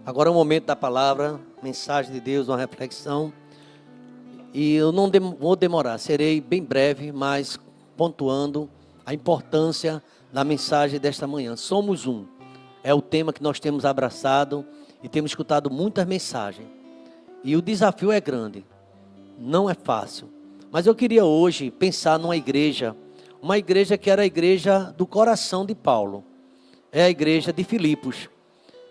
Agora é o momento da palavra, mensagem de Deus, uma reflexão. E eu não vou demorar, serei bem breve, mas pontuando a importância da mensagem desta manhã. Somos um. É o tema que nós temos abraçado e temos escutado muitas mensagens. E o desafio é grande, não é fácil. Mas eu queria hoje pensar numa igreja, uma igreja que era a igreja do coração de Paulo. É a igreja de Filipos.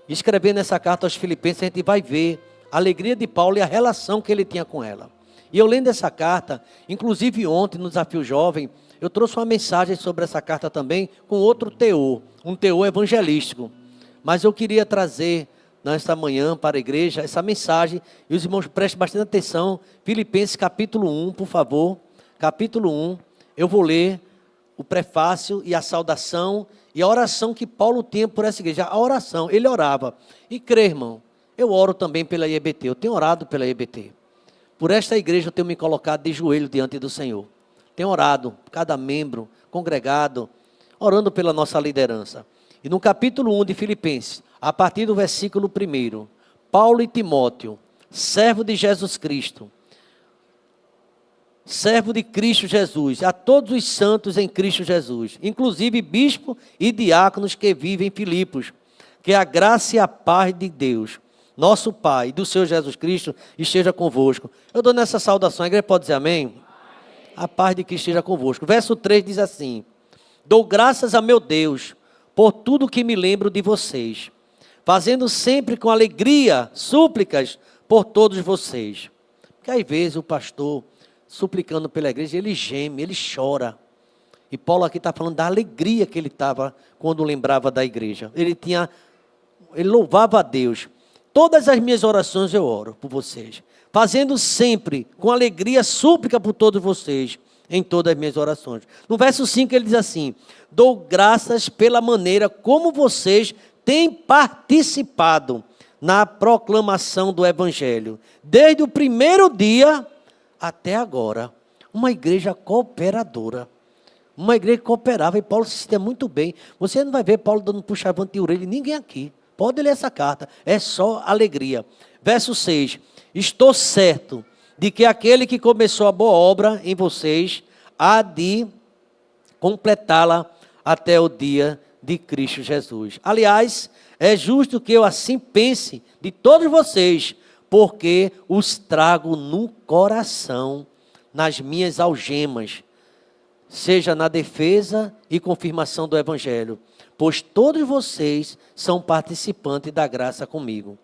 Escrevendo essa carta aos Filipenses, a gente vai ver a alegria de Paulo e a relação que ele tinha com ela. E eu lendo essa carta, inclusive ontem no Desafio Jovem, eu trouxe uma mensagem sobre essa carta também, com outro teor, um teor evangelístico. Mas eu queria trazer nesta manhã para a igreja essa mensagem, e os irmãos prestem bastante atenção. Filipenses capítulo 1, por favor, capítulo 1, eu vou ler o prefácio e a saudação e a oração que Paulo tinha por essa igreja. A oração, ele orava. E crê, irmão, eu oro também pela IEBT, eu tenho orado pela IEBT. Por esta igreja eu tenho me colocado de joelho diante do Senhor. Tenho orado, cada membro, congregado, orando pela nossa liderança. E no capítulo 1 de Filipenses, a partir do versículo 1, Paulo e Timóteo, servo de Jesus Cristo, servo de Cristo Jesus, a todos os santos em Cristo Jesus, inclusive bispo e diáconos que vivem em Filipos, que a graça e a paz de Deus, nosso Pai, e do Senhor Jesus Cristo, esteja convosco. Eu dou nessa saudação, a igreja pode dizer amém? A paz de Cristo esteja convosco. Verso 3 diz assim: dou graças a meu Deus por tudo que me lembro de vocês, fazendo sempre com alegria súplicas por todos vocês. Porque às vezes o pastor, suplicando pela igreja, ele geme, ele chora. E Paulo aqui está falando da alegria que ele estava quando lembrava da igreja. Ele louvava a Deus. Todas as minhas orações eu oro por vocês, fazendo sempre com alegria súplica por todos vocês, em todas as minhas orações. No verso 5 ele diz assim: dou graças pela maneira como vocês têm participado na proclamação do Evangelho, desde o primeiro dia até agora. Uma igreja cooperadora, uma igreja que cooperava, e Paulo se sentia muito bem. Você não vai ver Paulo dando puxavante de orelha, ninguém aqui. Pode ler essa carta, é só alegria. Verso 6, estou certo de que aquele que começou a boa obra em vocês, há de completá-la até o dia de Cristo Jesus. Aliás, é justo que eu assim pense de todos vocês, porque os trago no coração, nas minhas algemas, seja na defesa e confirmação do Evangelho, pois todos vocês são participantes da graça comigo.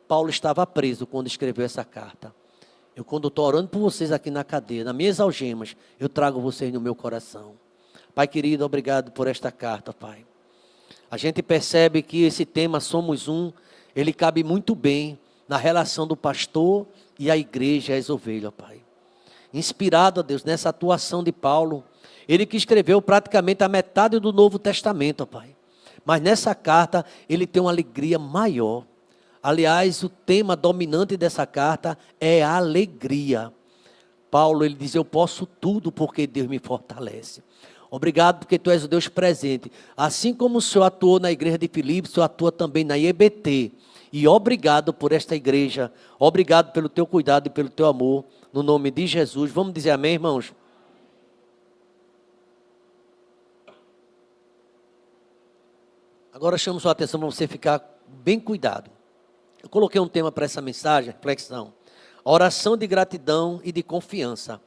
Paulo estava preso quando escreveu essa carta. Eu, quando estou orando por vocês aqui na cadeia, nas minhas algemas, eu trago vocês no meu coração. Pai querido, obrigado por esta carta, Pai. A gente percebe que esse tema Somos Um, ele cabe muito bem na relação do pastor e a igreja e as ovelhas, Pai. Inspirado, a Deus, nessa atuação de Paulo, ele que escreveu praticamente a metade do Novo Testamento, Pai. Mas nessa carta, ele tem uma alegria maior. Aliás, o tema dominante dessa carta é a alegria. Paulo, ele diz, eu posso tudo porque Deus me fortalece. Obrigado porque Tu és o Deus presente. Assim como o Senhor atuou na igreja de Filipos, o Senhor atua também na IEBT. E obrigado por esta igreja. Obrigado pelo Teu cuidado e pelo Teu amor. No nome de Jesus. Vamos dizer amém, irmãos? Agora chamo sua atenção para você ficar bem cuidado. Eu coloquei um tema para essa mensagem, reflexão. A oração de gratidão e de confiança.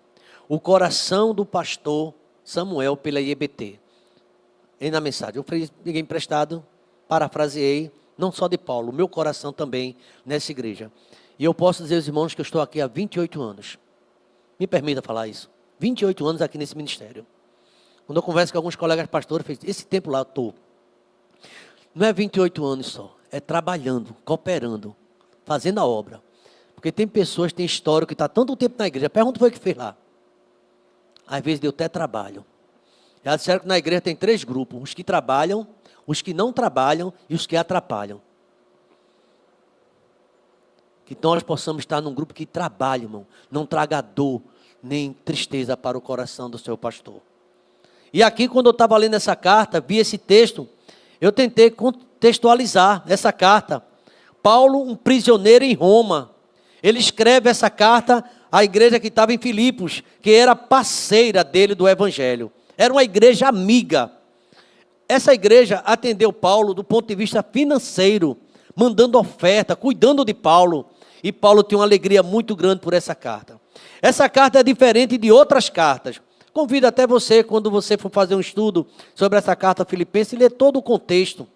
O coração do pastor Samuel pela IEBT. E na mensagem, eu peguei emprestado, parafraseei, não só de Paulo, o meu coração também nessa igreja. E eu posso dizer aos irmãos que eu estou aqui há 28 anos. Me permita falar isso. 28 anos aqui nesse ministério. Quando eu converso com alguns colegas pastores, esse tempo lá eu estou. Não é 28 anos só, é trabalhando, cooperando, fazendo a obra. Porque tem pessoas que têm história que está tanto tempo na igreja. Pergunta foi o que fez lá. Às vezes deu até trabalho. Já disseram que na igreja tem 3 grupos: os que trabalham, os que não trabalham e os que atrapalham. Que nós possamos estar num grupo que trabalhe, irmão. Não traga dor, nem tristeza para o coração do seu pastor. E aqui, quando eu estava lendo essa carta, vi esse texto, eu tentei contextualizar essa carta. Paulo, um prisioneiro em Roma, ele escreve essa carta à igreja que estava em Filipos, que era parceira dele do evangelho. Era uma igreja amiga. Essa igreja atendeu Paulo do ponto de vista financeiro, mandando oferta, cuidando de Paulo. E Paulo tinha uma alegria muito grande por essa carta. Essa carta é diferente de outras cartas. Convido até você, quando você for fazer um estudo sobre essa carta Filipenses, ler todo o contexto,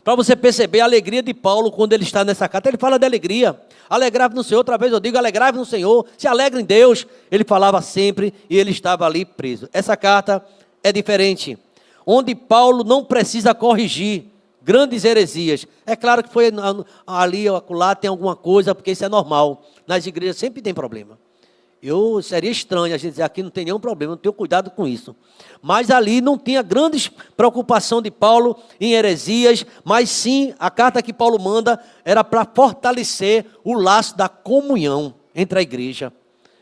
para você perceber a alegria de Paulo quando ele está nessa carta. Ele fala de alegria. Alegrai-vos no Senhor, outra vez eu digo, alegrai-vos no Senhor, se alegra em Deus. Ele falava sempre e ele estava ali preso. Essa carta é diferente, onde Paulo não precisa corrigir grandes heresias. É claro que foi ali ou acolá tem alguma coisa, porque isso é normal. Nas igrejas sempre tem problema. Seria estranho a gente dizer, aqui não tem nenhum problema, não tenho cuidado com isso. Mas ali não tinha grande preocupação de Paulo em heresias, mas sim, a carta que Paulo manda era para fortalecer o laço da comunhão entre a igreja.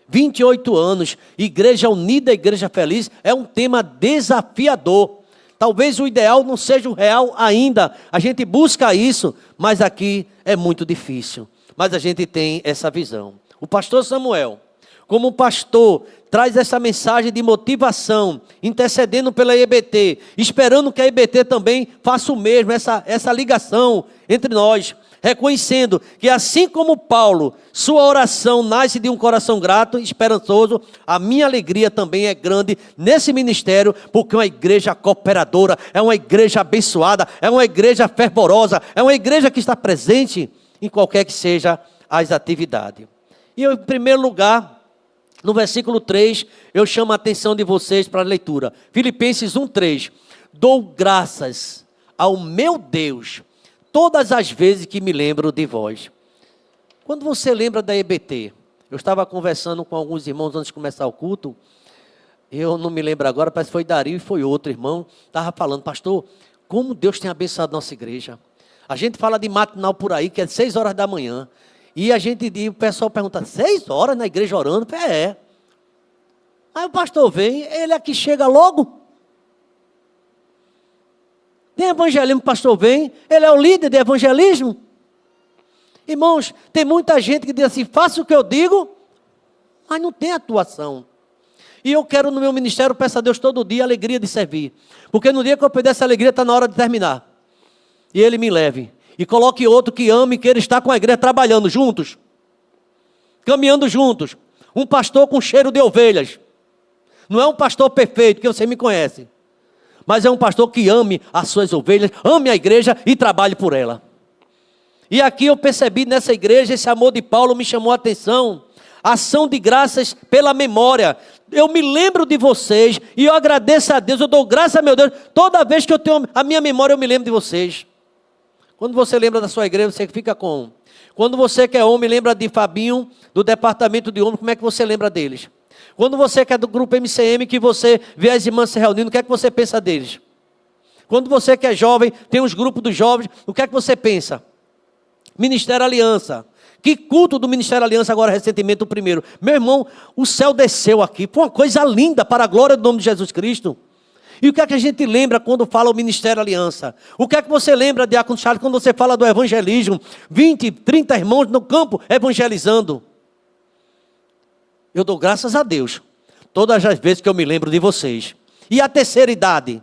28 anos, igreja unida, igreja feliz, é um tema desafiador. Talvez o ideal não seja o real ainda, a gente busca isso, mas aqui é muito difícil. Mas a gente tem essa visão. O pastor Samuel, como pastor, traz essa mensagem de motivação, intercedendo pela EBT, esperando que a EBT também faça o mesmo, essa ligação entre nós, reconhecendo que assim como Paulo, sua oração nasce de um coração grato e esperançoso, a minha alegria também é grande nesse ministério, porque é uma igreja cooperadora, é uma igreja abençoada, é uma igreja fervorosa, é uma igreja que está presente em qualquer que seja as atividades. E eu, em primeiro lugar, no versículo 3, eu chamo a atenção de vocês para a leitura. Filipenses 1:3. Dou graças ao meu Deus todas as vezes que me lembro de vós. Quando você lembra da EBT, eu estava conversando com alguns irmãos antes de começar o culto, eu não me lembro agora, parece que foi Dario e foi outro irmão, estava falando, pastor, como Deus tem abençoado nossa igreja. A gente fala de matinal por aí, que é 6 horas da manhã, e o pessoal pergunta, 6 horas na igreja orando? É. Aí o pastor vem, ele aqui chega logo. Tem evangelismo, o pastor vem, ele é o líder de evangelismo. Irmãos, tem muita gente que diz assim, faça o que eu digo, mas não tem atuação. E eu quero no meu ministério, peço a Deus todo dia a alegria de servir. Porque no dia que eu perder essa alegria, está na hora de terminar. E Ele me leve. E coloque outro que ame, que ele está com a igreja trabalhando juntos. Caminhando juntos. Um pastor com cheiro de ovelhas. Não é um pastor perfeito, que você me conhece. Mas é um pastor que ame as suas ovelhas, ame a igreja e trabalhe por ela. E aqui eu percebi nessa igreja, esse amor de Paulo me chamou a atenção. Ação de graças pela memória. Eu me lembro de vocês e eu agradeço a Deus, eu dou graças a meu Deus. Toda vez que eu tenho a minha memória, eu me lembro de vocês. Quando você lembra da sua igreja, você fica com. Quando você que é homem, lembra de Fabinho, do departamento de homem, como é que você lembra deles? Quando você que é do grupo MCM, que você vê as irmãs se reunindo, o que é que você pensa deles? Quando você que é jovem, tem os grupos dos jovens, o que é que você pensa? Ministério Aliança. Que culto do Ministério Aliança agora recentemente, o primeiro. Meu irmão, o céu desceu aqui, foi uma coisa linda para a glória do nome de Jesus Cristo. E o que é que a gente lembra quando fala o Ministério Aliança? O que é que você lembra, Diácono Charles, quando você fala do evangelismo? 20, 30 irmãos no campo evangelizando. Eu dou graças a Deus, todas as vezes que eu me lembro de vocês. E a terceira idade?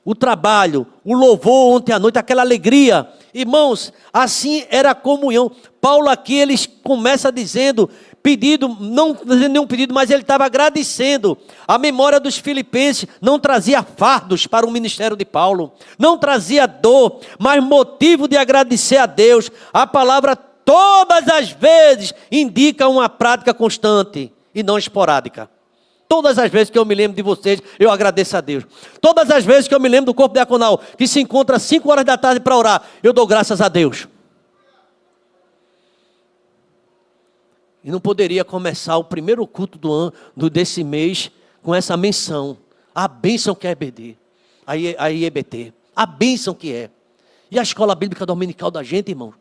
O trabalho, o louvor ontem à noite, aquela alegria. Irmãos, assim era a comunhão. Paulo aqui, ele começa dizendo, pedido, não fazendo nenhum pedido, mas ele estava agradecendo. A memória dos filipenses não trazia fardos para o ministério de Paulo. Não trazia dor, mas motivo de agradecer a Deus. A palavra todas as vezes indica uma prática constante e não esporádica. Todas as vezes que eu me lembro de vocês, eu agradeço a Deus. Todas as vezes que eu me lembro do corpo diaconal, que se encontra às 5 horas da tarde para orar, eu dou graças a Deus. E não poderia começar o primeiro culto desse mês com essa menção. A bênção que é EBD, a IEBT. A bênção que é. E a escola bíblica dominical da gente, irmão.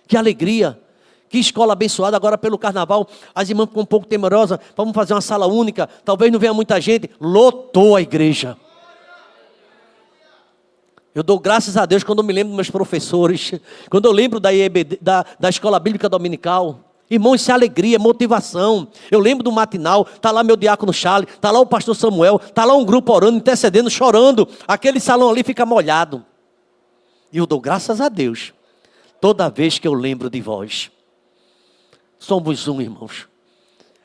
Que alegria. Que escola abençoada. Agora pelo carnaval, as irmãs ficam um pouco temerosas. Vamos fazer uma sala única. Talvez não venha muita gente. Lotou a igreja. Eu dou graças a Deus quando eu me lembro dos meus professores, quando eu lembro da IEBD, da Escola Bíblica Dominical. Irmão, isso é alegria, motivação. Eu lembro do matinal, está lá meu diácono Charles, está lá o pastor Samuel, está lá um grupo orando, intercedendo, chorando. Aquele salão ali fica molhado. E eu dou graças a Deus toda vez que eu lembro de vós. Somos um, irmãos.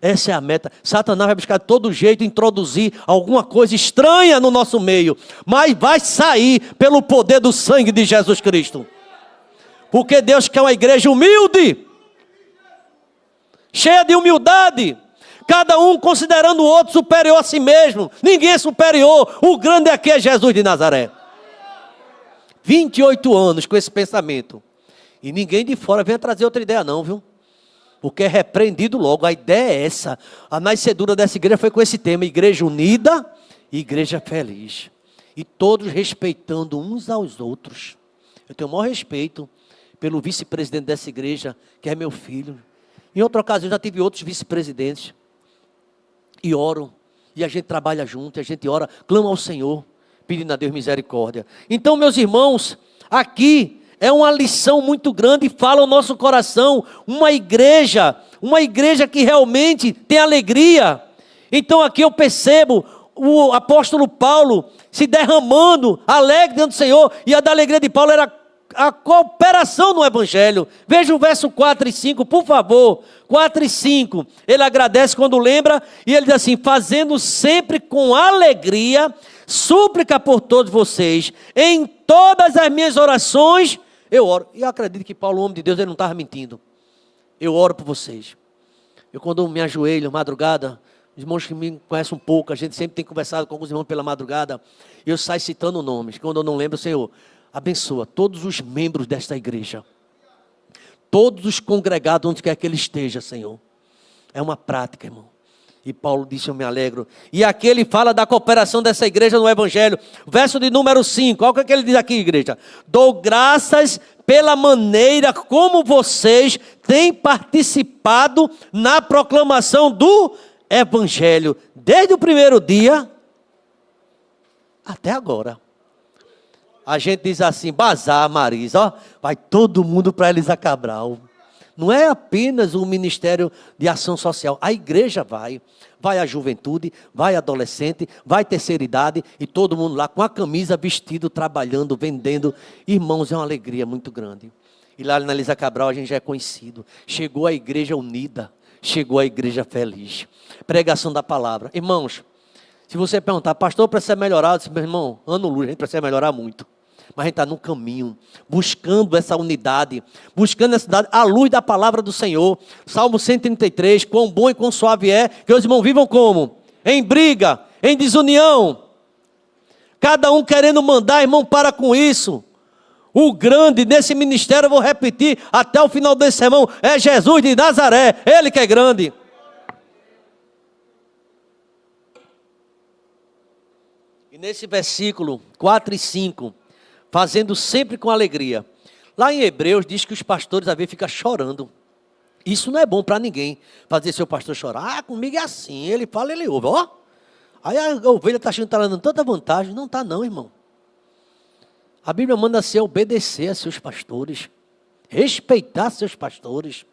Essa é a meta. Satanás vai buscar de todo jeito introduzir alguma coisa estranha no nosso meio, mas vai sair pelo poder do sangue de Jesus Cristo. Porque Deus quer uma igreja humilde, cheia de humildade, cada um considerando o outro superior a si mesmo. Ninguém é superior, o grande aqui é Jesus de Nazaré. 28 anos com esse pensamento, e ninguém de fora venha trazer outra ideia não, viu? Porque é repreendido logo. A ideia é essa. A nascedura dessa igreja foi com esse tema: igreja unida, igreja feliz. E todos respeitando uns aos outros. Eu tenho o maior respeito pelo vice-presidente dessa igreja, que é meu filho. Em outra ocasião já tive outros vice-presidentes. E oro. E a gente trabalha junto, a gente ora, clama ao Senhor, pedindo a Deus misericórdia. Então, meus irmãos, aqui é uma lição muito grande e fala ao nosso coração. Uma igreja que realmente tem alegria. Então aqui eu percebo o apóstolo Paulo se derramando, alegre diante do Senhor. E a da alegria de Paulo era a cooperação no Evangelho. Veja o verso 4 e 5, por favor. 4 e 5. Ele agradece quando lembra e ele diz assim: fazendo sempre com alegria, súplica por todos vocês, em todas as minhas orações, eu oro. E eu acredito que Paulo, homem de Deus, ele não estava mentindo. Eu oro por vocês. Eu quando me ajoelho, madrugada, os irmãos que me conhecem um pouco, a gente sempre tem conversado com alguns irmãos pela madrugada, eu saio citando nomes. Quando eu não lembro, Senhor, abençoa todos os membros desta igreja. Todos os congregados, onde quer que ele esteja, Senhor. É uma prática, irmão. E Paulo disse: eu me alegro. E aqui ele fala da cooperação dessa igreja no Evangelho. Verso de número 5. Olha o que ele diz aqui, igreja. Dou graças pela maneira como vocês têm participado na proclamação do Evangelho. Desde o primeiro dia até agora. A gente diz assim: bazar, Marisa. Ó, vai todo mundo para Elisa Cabral. Não é apenas o Ministério de Ação Social. A igreja vai a juventude, vai a adolescente, vai terceira idade, e todo mundo lá com a camisa, vestido, trabalhando, vendendo. Irmãos, é uma alegria muito grande. E lá na Elisa Cabral a gente já é conhecido. Chegou a igreja unida, chegou a igreja feliz. Pregação da palavra. Irmãos, se você perguntar: pastor, precisa melhorar? Eu disse: meu irmão, ano luz, a gente precisa melhorar muito. Mas a gente está no caminho, buscando essa unidade, buscando essa unidade à luz da palavra do Senhor. Salmo 133, quão bom e quão suave é que os irmãos vivam como? Em briga, em desunião. Cada um querendo mandar, irmão, para com isso. O grande nesse ministério, eu vou repetir até o final desse sermão, é Jesus de Nazaré, Ele que é grande. E nesse versículo 4 e 5... fazendo sempre com alegria. Lá em Hebreus diz que os pastores às vezes ficam chorando. Isso não é bom para ninguém, fazer seu pastor chorar. Ah, comigo é assim, ele fala, ele ouve. Ó, aí a ovelha está achando que está dando tanta vantagem. Não está não, irmão. A Bíblia manda ser obedecer a seus pastores, respeitar seus pastores.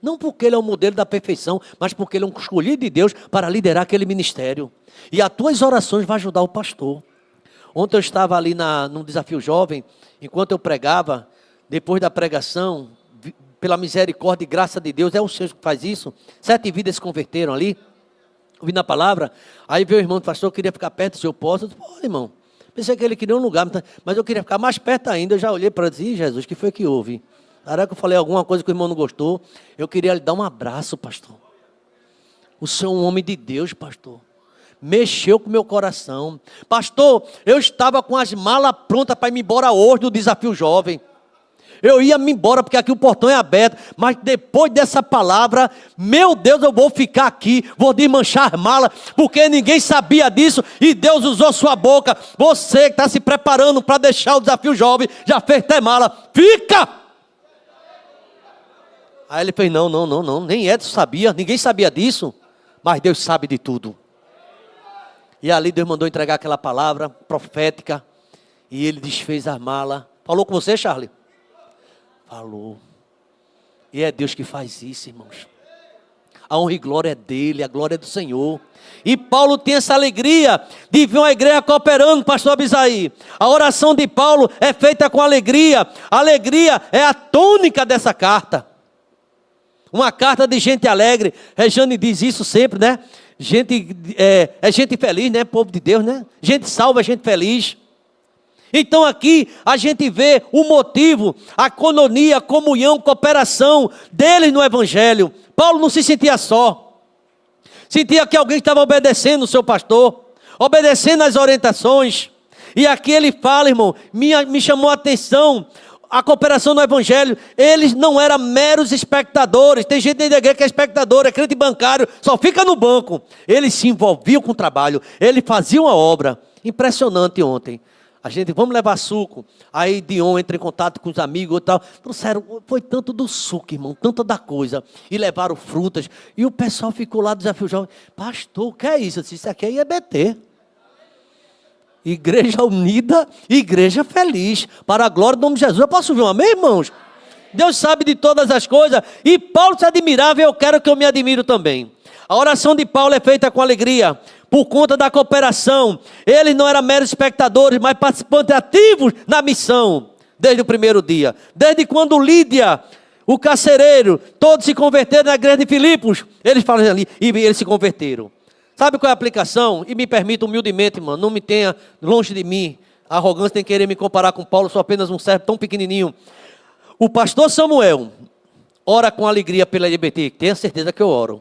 Não porque ele é o modelo da perfeição, mas porque ele é um escolhido de Deus para liderar aquele ministério. E as tuas orações vão ajudar o pastor. Ontem eu estava ali num desafio jovem, enquanto eu pregava, depois da pregação, pela misericórdia e graça de Deus, é o Senhor que faz isso, 7 vidas se converteram ali, ouvindo a palavra. Aí veio o irmão do pastor, eu queria ficar perto do seu posto. Eu disse: pô, irmão, pensei que ele queria um lugar, mas eu queria ficar mais perto ainda. Eu já olhei para dizer: Jesus, o que foi que houve? Na hora que eu falei alguma coisa que o irmão não gostou, eu queria lhe dar um abraço, pastor. O senhor é um homem de Deus, pastor. Mexeu com o meu coração. Pastor, eu estava com as malas prontas para ir embora hoje do desafio jovem. Eu ia me embora porque aqui o portão é aberto. Mas depois dessa palavra, meu Deus, eu vou ficar aqui, vou desmanchar as malas, porque ninguém sabia disso e Deus usou sua boca. Você que está se preparando para deixar o desafio jovem, já fez até mala, fica! Aí ele fez: não, nem Edson sabia, ninguém sabia disso, mas Deus sabe de tudo. E ali Deus mandou entregar aquela palavra profética. E ele desfez a mala. Falou com você, Charlie? Falou. E é Deus que faz isso, irmãos. A honra e glória é dele, a glória é do Senhor. E Paulo tem essa alegria de ver uma igreja cooperando, pastor Abisaí. A oração de Paulo é feita com alegria. A alegria é a tônica dessa carta. Uma carta de gente alegre. Rejane diz isso sempre, né? Gente, é gente feliz, né? Povo de Deus, né? Gente salva, gente feliz. Então aqui a gente vê o motivo, a coinonia, a comunhão, cooperação deles no Evangelho. Paulo não se sentia só. Sentia que alguém estava obedecendo o seu pastor, obedecendo as orientações. E aqui ele fala, irmão, me chamou a atenção a cooperação no Evangelho. Eles não eram meros espectadores. Tem gente dentro da igreja que é espectador, é crente bancário, só fica no banco. Eles se envolviam com o trabalho, eles faziam a obra. Impressionante ontem. A gente, vamos levar suco. Aí Dion entra em contato com os amigos e tal. Trouxeram, foi tanto do suco, irmão, tanta da coisa. E levaram frutas. E o pessoal ficou lá, desafio jovem. Pastor, o que é isso? Eu disse, isso aqui é IEBT. Igreja unida, igreja feliz. Para a glória do nome de Jesus. Eu posso ouvir um amém, irmãos? Deus sabe de todas as coisas. E Paulo se admirava e eu quero que eu me admiro também. A oração de Paulo é feita com alegria, por conta da cooperação. Eles não eram meros espectadores, mas participantes ativos na missão, desde o primeiro dia. Desde quando Lídia, o carcereiro, todos se converteram na igreja de Filipos, eles falam ali, e eles se converteram. Sabe qual é a aplicação? E me permita humildemente, irmão, não me tenha longe de mim, a arrogância tem que querer me comparar com Paulo, sou apenas um servo tão pequenininho. O pastor Samuel ora com alegria pela LGBT, tenha certeza que eu oro.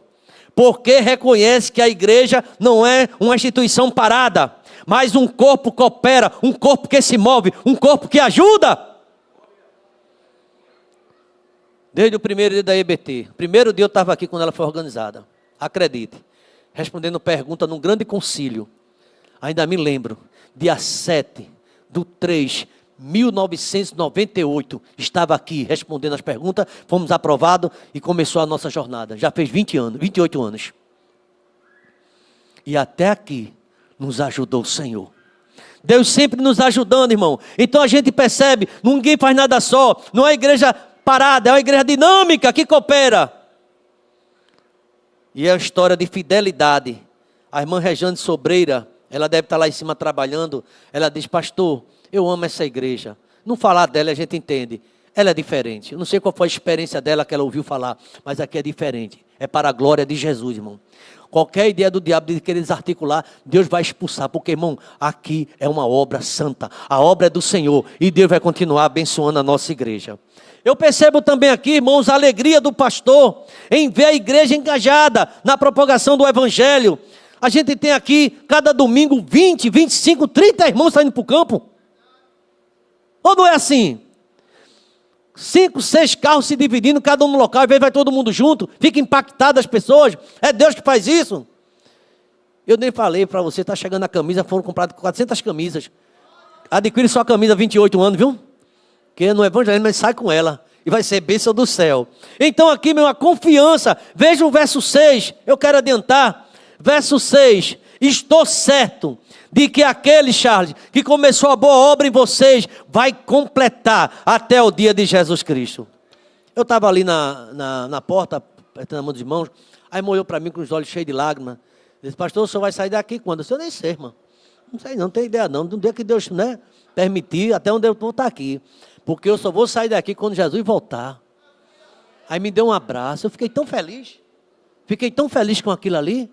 Porque reconhece que a igreja não é uma instituição parada, mas um corpo que opera, um corpo que se move, um corpo que ajuda. Desde o primeiro dia da EBT, primeiro dia eu estava aqui quando ela foi organizada, acredite, respondendo pergunta num grande concílio, ainda me lembro, dia 7/3/1998, estava aqui respondendo as perguntas, fomos aprovados e começou a nossa jornada. Já fez 28 anos. E até aqui nos ajudou o Senhor. Deus sempre nos ajudando, irmão. Então a gente percebe, ninguém faz nada só. Não é igreja parada, é uma igreja dinâmica que coopera. E é uma história de fidelidade. A irmã Rejane Sobreira, ela deve estar lá em cima trabalhando. Ela diz, pastor, eu amo essa igreja. Não falar dela a gente entende. Ela é diferente. Eu não sei qual foi a experiência dela que ela ouviu falar, mas aqui é diferente. É para a glória de Jesus, irmão. Qualquer ideia do diabo de querer desarticular, Deus vai expulsar. Porque, irmão, aqui é uma obra santa. A obra é do Senhor. E Deus vai continuar abençoando a nossa igreja. Eu percebo também aqui, irmãos, a alegria do pastor em ver a igreja engajada na propagação do Evangelho. A gente tem aqui, cada domingo, 20, 25, 30 irmãos saindo para o campo. Ou não é assim? 5, 6 carros se dividindo, cada um no local, às vezes vai todo mundo junto, fica impactado as pessoas. É Deus que faz isso. Eu nem falei para você, está chegando a camisa, foram compradas 400 camisas. Adquire sua camisa 28 anos, viu? Que no Evangelho, mas sai com ela. E vai ser bênção do céu. Então aqui, meu, a confiança. Veja o verso 6, eu quero adiantar. Verso 6, estou certo de que aquele, Charles, que começou a boa obra em vocês, vai completar até o dia de Jesus Cristo. Eu estava ali na porta, apertando a mão dos irmãos, aí olhou para mim com os olhos cheios de lágrimas, disse, pastor, o senhor vai sair daqui quando? Eu nem sei, irmão. Não sei não tenho ideia não, no dia que Deus, né, permitir, até onde eu vou estar aqui, porque eu só vou sair daqui quando Jesus voltar. Aí me deu um abraço, eu fiquei tão feliz com aquilo ali.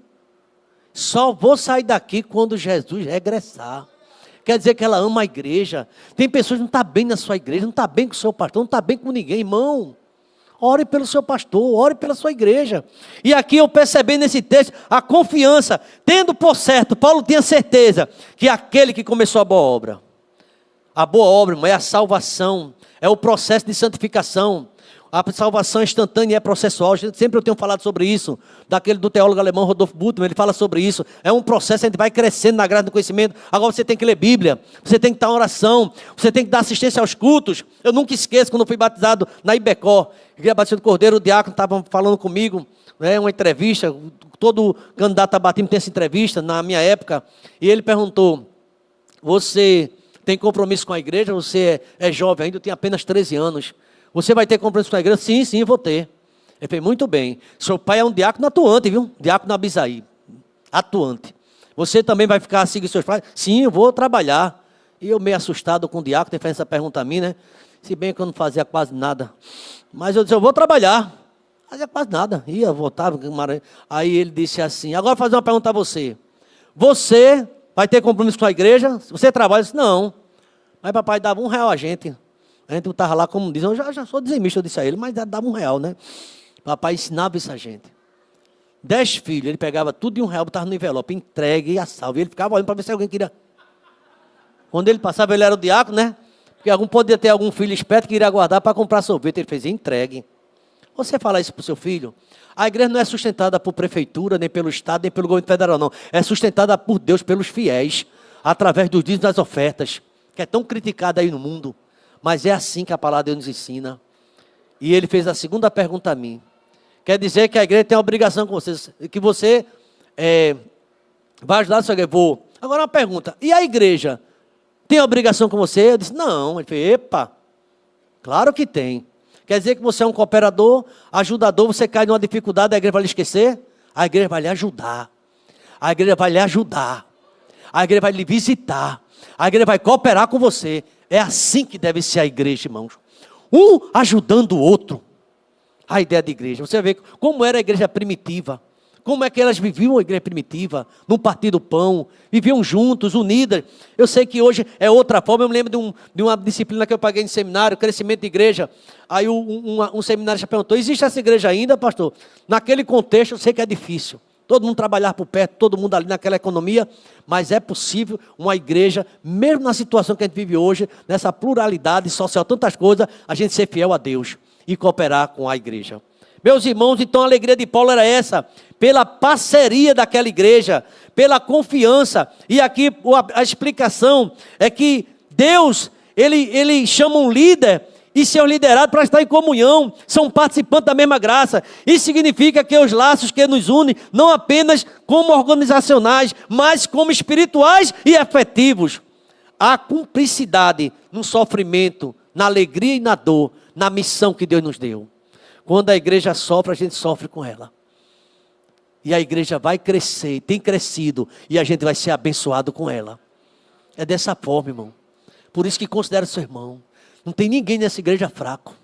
Só vou sair daqui quando Jesus regressar. Quer dizer que ela ama a igreja. Tem pessoas que não estão bem na sua igreja, não estão bem com o seu pastor, não estão bem com ninguém, irmão. Ore pelo seu pastor, ore pela sua igreja. E aqui eu percebi nesse texto a confiança, tendo por certo, Paulo tinha certeza que aquele que começou a boa obra, irmão, é a salvação, é o processo de santificação. A salvação instantânea é processual. Sempre eu tenho falado sobre isso. Daquele do teólogo alemão Rodolfo Bultmann, ele fala sobre isso. É um processo, a gente vai crescendo na graça do conhecimento. Agora você tem que ler Bíblia, você tem que estar em oração, você tem que dar assistência aos cultos. Eu nunca esqueço quando eu fui batizado na Ibecó, Igreja Batista do Cordeiro, o diácono estava falando comigo, né, uma entrevista, todo candidato a batismo tem essa entrevista na minha época, e ele perguntou, você tem compromisso com a igreja, você é jovem ainda, tem apenas 13 anos. Você vai ter compromisso com a igreja? Sim, sim, vou ter. Ele fez, muito bem. Seu pai é um diácono atuante, viu? Diácono Abisaí, atuante. Você também vai ficar seguindo seus pais? Sim, eu vou trabalhar. E eu meio assustado com o diácono, ele fez essa pergunta a mim, né? Se bem que eu não fazia quase nada. Mas eu disse, eu vou trabalhar. Fazia quase nada. Ia, voltava. Aí ele disse assim, agora vou fazer uma pergunta a você. Você vai ter compromisso com a igreja? Você trabalha? Eu disse, não. Mas papai dava R$1 a gente. A gente estava lá, como diz, eu já sou dizimista, eu disse a ele, mas dava R$1, né? Papai ensinava isso a gente. 10 filhos, ele pegava tudo de R$1, botava no envelope, entregue e a salve. Ele ficava olhando para ver se alguém queria. Quando ele passava, ele era o diácono, né? Porque podia ter algum filho esperto que iria guardar para comprar sorvete. Ele fez, entregue. Você fala isso para o seu filho? A igreja não é sustentada por prefeitura, nem pelo Estado, nem pelo governo federal, não. É sustentada por Deus, pelos fiéis, através dos dízimos das ofertas, que é tão criticada aí no mundo. Mas é assim que a palavra de Deus nos ensina. E ele fez a segunda pergunta a mim. Quer dizer que a igreja tem a obrigação com vocês, que você vai ajudar a sua igreja. Vou. Agora uma pergunta, e a igreja tem a obrigação com você? Eu disse, não. Ele fez, epa, claro que tem. Quer dizer que você é um cooperador, ajudador, você cai numa dificuldade, a igreja vai lhe esquecer? A igreja vai lhe ajudar. A igreja vai lhe ajudar. A igreja vai lhe visitar. A igreja vai cooperar com você. É assim que deve ser a igreja, irmãos. Um ajudando o outro. A ideia de igreja. Você vê como era a igreja primitiva. Como é que elas viviam a igreja primitiva? Não partir do pão. Viviam juntos, unidas. Eu sei que hoje é outra forma. Eu me lembro de uma disciplina que eu paguei no seminário, crescimento de igreja. Aí um seminarista perguntou, existe essa igreja ainda, pastor? Naquele contexto eu sei que é difícil. Todo mundo trabalhar por perto, todo mundo ali naquela economia. Mas é possível uma igreja, mesmo na situação que a gente vive hoje, nessa pluralidade social, tantas coisas, a gente ser fiel a Deus e cooperar com a igreja. Meus irmãos, então a alegria de Paulo era essa, pela parceria daquela igreja, pela confiança. E aqui a explicação é que Deus, ele chama um líder e seus liderados para estar em comunhão, são participantes da mesma graça. Isso significa que os laços que nos unem, não apenas como organizacionais, mas como espirituais e afetivos. Há cumplicidade no sofrimento, na alegria e na dor, na missão que Deus nos deu. Quando a igreja sofre, a gente sofre com ela. E a igreja vai crescer, tem crescido, e a gente vai ser abençoado com ela. É dessa forma, irmão. Por isso que considera seu irmão. Não tem ninguém nessa igreja fraco.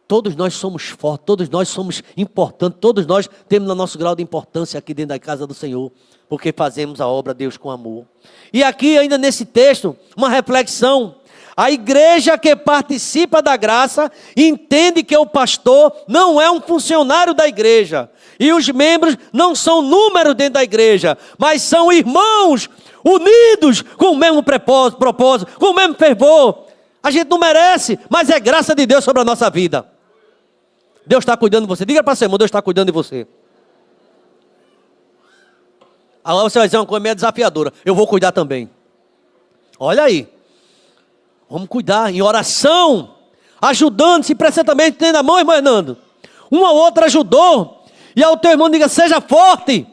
Todos nós somos fortes, todos nós somos importantes, todos nós temos o nosso grau de importância aqui dentro da casa do Senhor, porque fazemos a obra de Deus com amor. E aqui ainda nesse texto, uma reflexão. A igreja que participa da graça entende que o pastor não é um funcionário da igreja. E os membros não são números dentro da igreja, mas são irmãos unidos com o mesmo propósito, com o mesmo fervor. A gente não merece, mas é graça de Deus sobre a nossa vida. Deus está cuidando de você. Diga para o seu irmão, Deus está cuidando de você. Agora você vai dizer uma coisa meio desafiadora. Eu vou cuidar também. Olha aí. Vamos cuidar em oração, ajudando, se precisa também, tendo a mão, irmão Hernando. Uma ou outra ajudou. E ao teu irmão diga, seja forte.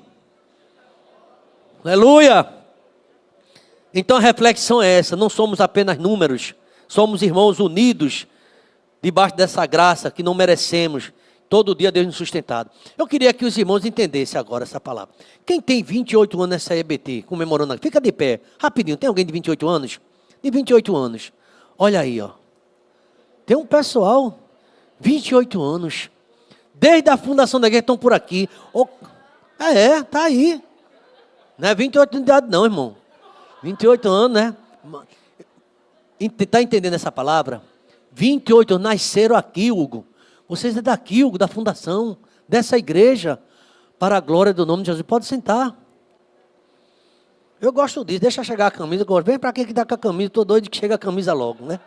Aleluia. Então a reflexão é essa, não somos apenas números. Somos irmãos unidos, debaixo dessa graça que não merecemos. Todo dia Deus nos sustentado. Eu queria que os irmãos entendessem agora essa palavra. Quem tem 28 anos nessa EBT, comemorando aqui, fica de pé, rapidinho. Tem alguém de 28 anos? De 28 anos. Olha aí, ó. Tem um pessoal, 28 anos. Desde a fundação da igreja estão por aqui. Tá aí. Não é 28 anos de idade não, irmão. 28 anos, né? Está entendendo essa palavra? 28 anos nasceram aqui, Hugo. Vocês é daqui, Hugo, da fundação, dessa igreja. Para a glória do nome de Jesus. Pode sentar. Eu gosto disso, deixa chegar a camisa. Vem para quem que dá com a camisa, estou doido que chega a camisa logo, né?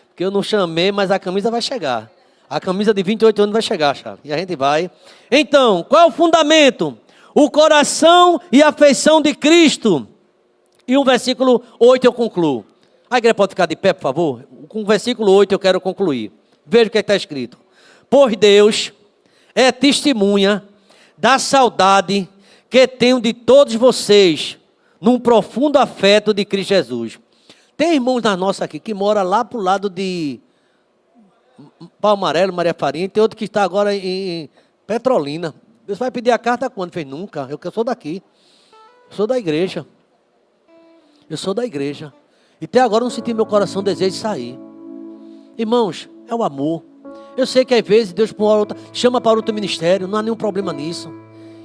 Porque eu não chamei, mas a camisa vai chegar. A camisa de 28 anos vai chegar, chave. E a gente vai. Então, qual é o fundamento? O coração e a afeição de Cristo. E o versículo 8 eu concluo. A igreja pode ficar de pé, por favor? Com o versículo 8 eu quero concluir. Veja o que está escrito. Pois Deus é testemunha da saudade que tenho de todos vocês num profundo afeto de Cristo Jesus. Tem irmãos na nossa aqui que mora lá pro lado de Palmarelo, Maria Farinha, tem outro que está agora em Petrolina. Deus vai pedir a carta quando? Fez nunca. Eu sou daqui. Eu sou da igreja. Eu sou da igreja. E até agora eu não senti meu coração desejo de sair. Irmãos, é o amor. Eu sei que às vezes Deus chama para outro ministério, não há nenhum problema nisso.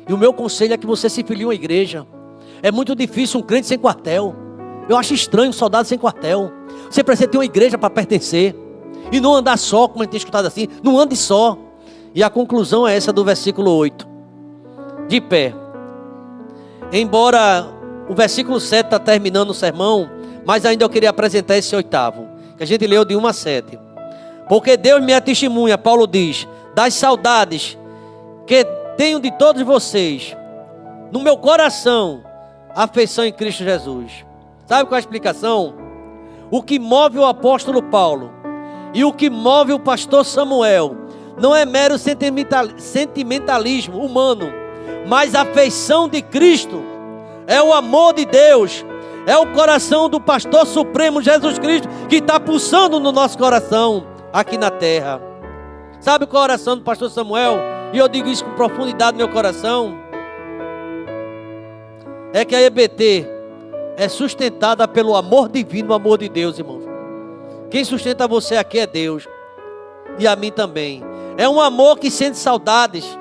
E o meu conselho é que você se filie a uma igreja. É muito difícil um crente sem quartel. Eu acho estranho um soldado sem quartel. Você precisa ter uma igreja para pertencer. E não andar só, como a gente tem escutado assim. Não ande só. E a conclusão é essa do versículo 8. De pé. Embora o versículo 7 está terminando o sermão, mas ainda eu queria apresentar esse 8º, que a gente leu de 1 a 7. Porque Deus me testemunha, Paulo diz, das saudades que tenho de todos vocês, no meu coração, a afeição em Cristo Jesus. Sabe qual é a explicação? O que move o apóstolo Paulo e o que move o pastor Samuel não é mero sentimentalismo humano, mas a afeição de Cristo, é o amor de Deus, é o coração do pastor supremo Jesus Cristo que está pulsando no nosso coração aqui na terra. Sabe qual é o coração do pastor Samuel? E eu digo isso com profundidade no meu coração. É que a EBT é sustentada pelo amor divino, o amor de Deus, irmãos. Quem sustenta você aqui é Deus. E a mim também. É um amor que sente saudades.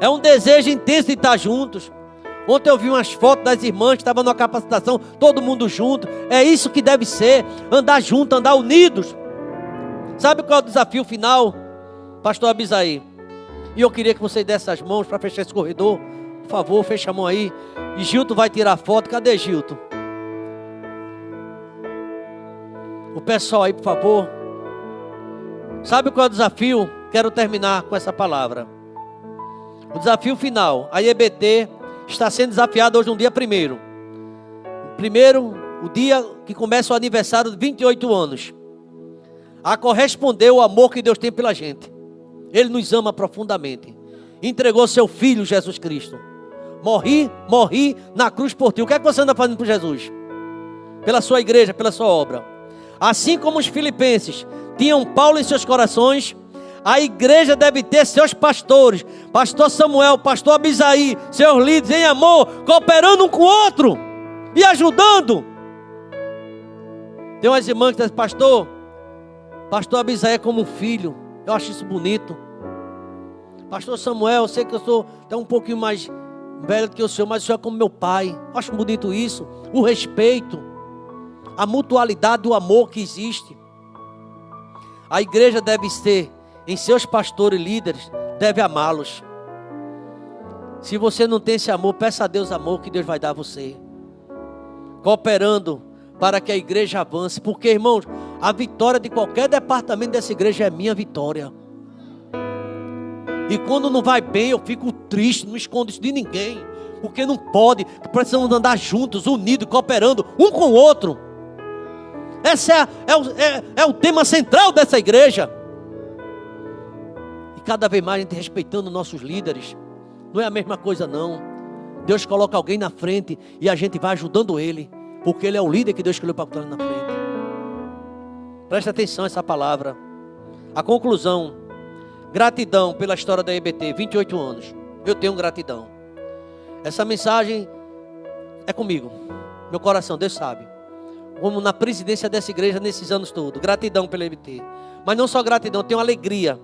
É um desejo intenso de estar juntos. Ontem eu vi umas fotos das irmãs que estavam numa capacitação, todo mundo junto. É isso que deve ser, andar junto, andar unidos. Sabe qual é o desafio final, pastor Abisaí? E eu queria que você desse as mãos para fechar esse corredor. Por favor, fecha a mão aí. E Gilton vai tirar foto. Cadê Gilton? O pessoal aí, por favor. Sabe qual é o desafio? Quero terminar com essa palavra. O desafio final. A EBT está sendo desafiada hoje no dia 1º. Primeiro, o dia que começa o aniversário de 28 anos. A corresponder ao amor que Deus tem pela gente. Ele nos ama profundamente. Entregou seu Filho Jesus Cristo. Morri na cruz por ti. O que é que você anda fazendo por Jesus? Pela sua igreja, pela sua obra. Assim como os filipenses tinham Paulo em seus corações, a igreja deve ter seus pastores, pastor Samuel, pastor Abisaí, seus líderes em amor, cooperando um com o outro e ajudando. Tem umas irmãs que dizem, pastor Abisaí é como um filho. Eu acho isso bonito. Pastor Samuel, eu sei que eu sou até um pouquinho mais velho do que o senhor, mas o senhor é como meu pai. Eu acho bonito isso. O respeito, a mutualidade do amor que existe. A igreja deve ser, em seus pastores e líderes, deve amá-los. Se você não tem esse amor, peça a Deus amor que Deus vai dar a você. Cooperando para que a igreja avance. Porque, irmãos, a vitória de qualquer departamento dessa igreja é minha vitória. E quando não vai bem, eu fico triste, não escondo isso de ninguém. Porque não pode, precisamos andar juntos, unidos, cooperando, um com o outro. Esse é o tema central dessa igreja. E cada vez mais a gente respeitando nossos líderes. Não é a mesma coisa não. Deus coloca alguém na frente e a gente vai ajudando ele. Porque ele é o líder que Deus escolheu para estar na frente. Preste atenção a essa palavra. A conclusão. Gratidão pela história da EBT, 28 anos. Eu tenho gratidão. Essa mensagem é comigo. Meu coração, Deus sabe. Como na presidência dessa igreja nesses anos todos. Gratidão pela EBT. Mas não só gratidão, tenho alegria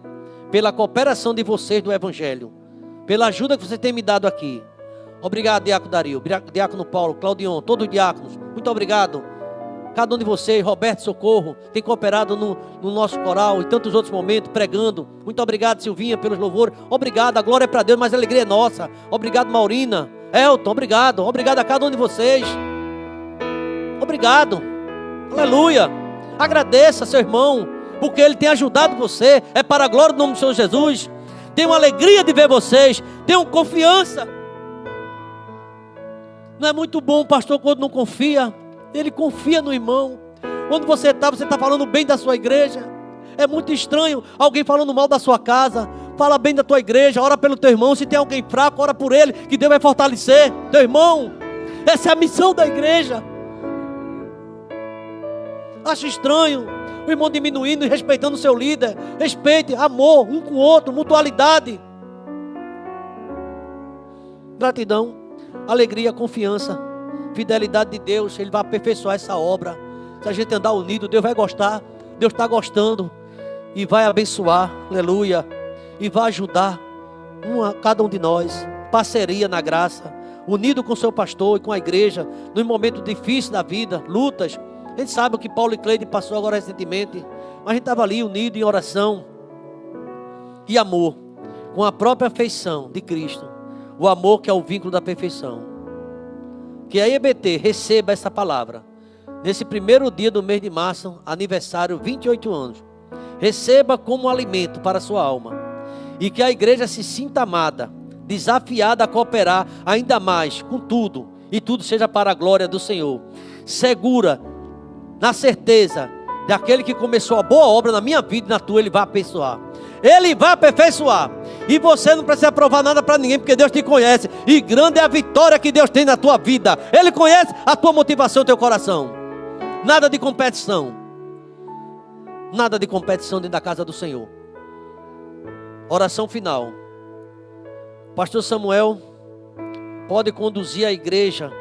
pela cooperação de vocês do Evangelho. Pela ajuda que vocês têm me dado aqui. Obrigado, Diácono Dario, Diácono Paulo, Claudion, todos os diáconos. Muito obrigado. Cada um de vocês, Roberto Socorro, tem cooperado no nosso coral e tantos outros momentos, pregando. Muito obrigado, Silvinha, pelos louvores. Obrigado, a glória é para Deus, mas a alegria é nossa. Obrigado, Maurina, Elton, obrigado. Obrigado a cada um de vocês. Obrigado. Aleluia. Agradeça seu irmão, porque ele tem ajudado você. É para a glória do nome do Senhor Jesus. Tenho alegria de ver vocês. Tenho confiança. Não é muito bom, pastor, quando não confia. Ele confia no irmão. Quando você está falando bem da sua igreja. É muito estranho alguém falando mal da sua casa. Fala bem da tua igreja, ora pelo teu irmão. Se tem alguém fraco, ora por ele, que Deus vai fortalecer teu irmão. Essa é a missão da igreja. Acho estranho o irmão diminuindo e respeitando o seu líder. Respeite, amor, um com o outro, mutualidade. Gratidão, alegria, confiança, fidelidade de Deus. Ele vai aperfeiçoar essa obra. Se a gente andar unido, Deus vai gostar. Deus está gostando e vai abençoar, aleluia, e vai ajudar cada um de nós. Parceria na graça, unido com o seu pastor e com a igreja, nos momentos difíceis da vida, lutas. A gente sabe o que Paulo e Cleide passou agora recentemente, mas a gente estava ali unido em oração e amor, com a própria afeição de Cristo, o amor que é o vínculo da perfeição. Que a EBT receba essa palavra nesse primeiro dia do mês de março, aniversário, 28 anos. Receba como alimento para a sua alma. E que a igreja se sinta amada, desafiada a cooperar ainda mais com tudo. E tudo seja para a glória do Senhor. Segura, na certeza de aquele que começou a boa obra na minha vida e na tua, Ele vai aperfeiçoar. Ele vai aperfeiçoar. E você não precisa provar nada para ninguém, porque Deus te conhece. E grande é a vitória que Deus tem na tua vida. Ele conhece a tua motivação, o teu coração. Nada de competição. Nada de competição dentro da casa do Senhor. Oração final. Pastor Samuel pode conduzir a igreja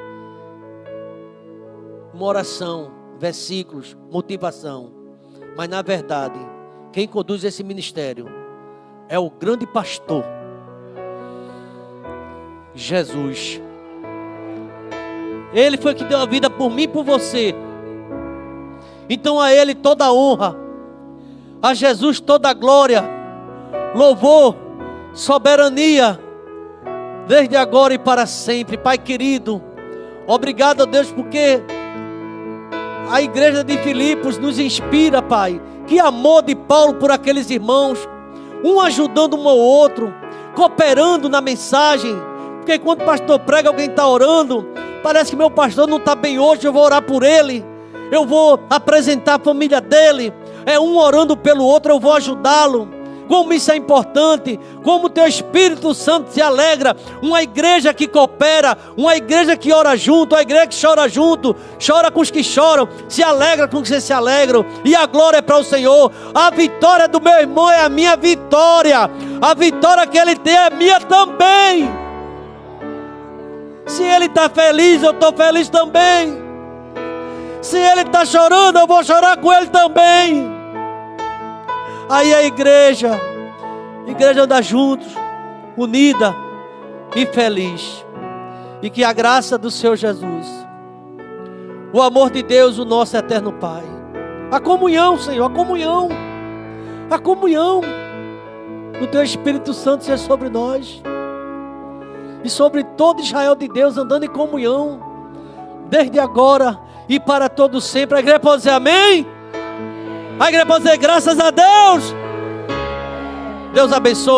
uma oração, versículos, motivação. Mas na verdade, quem conduz esse ministério é o grande pastor Jesus. Ele foi que deu a vida por mim e por você. Então a Ele toda a honra, a Jesus toda a glória, louvor, soberania, desde agora e para sempre. Pai querido, obrigado a Deus, porque a igreja de Filipos nos inspira, Pai. Que amor de Paulo por aqueles irmãos, um ajudando um ao outro, cooperando na mensagem. Porque quando o pastor prega, alguém está orando, parece que meu pastor não está bem hoje, eu vou orar por ele, eu vou apresentar a família dele. É um orando pelo outro, eu vou ajudá-lo. Como isso é importante, como o teu Espírito Santo se alegra. Uma igreja que coopera, uma igreja que ora junto, uma igreja que chora junto, chora com os que choram, se alegra com os que se alegram, e a glória é para o Senhor. A vitória do meu irmão é a minha vitória, a vitória que ele tem é minha também. Se ele está feliz, eu estou feliz também. Se ele está chorando, eu vou chorar com ele também. Aí a igreja anda juntos, unida e feliz. E que a graça do Senhor Jesus, o amor de Deus, o nosso eterno Pai, a comunhão, Senhor, a comunhão do Teu Espírito Santo seja sobre nós e sobre todo Israel de Deus, andando em comunhão, desde agora e para todo sempre. A igreja pode dizer amém? A igreja pode dizer graças a Deus. Deus abençoe.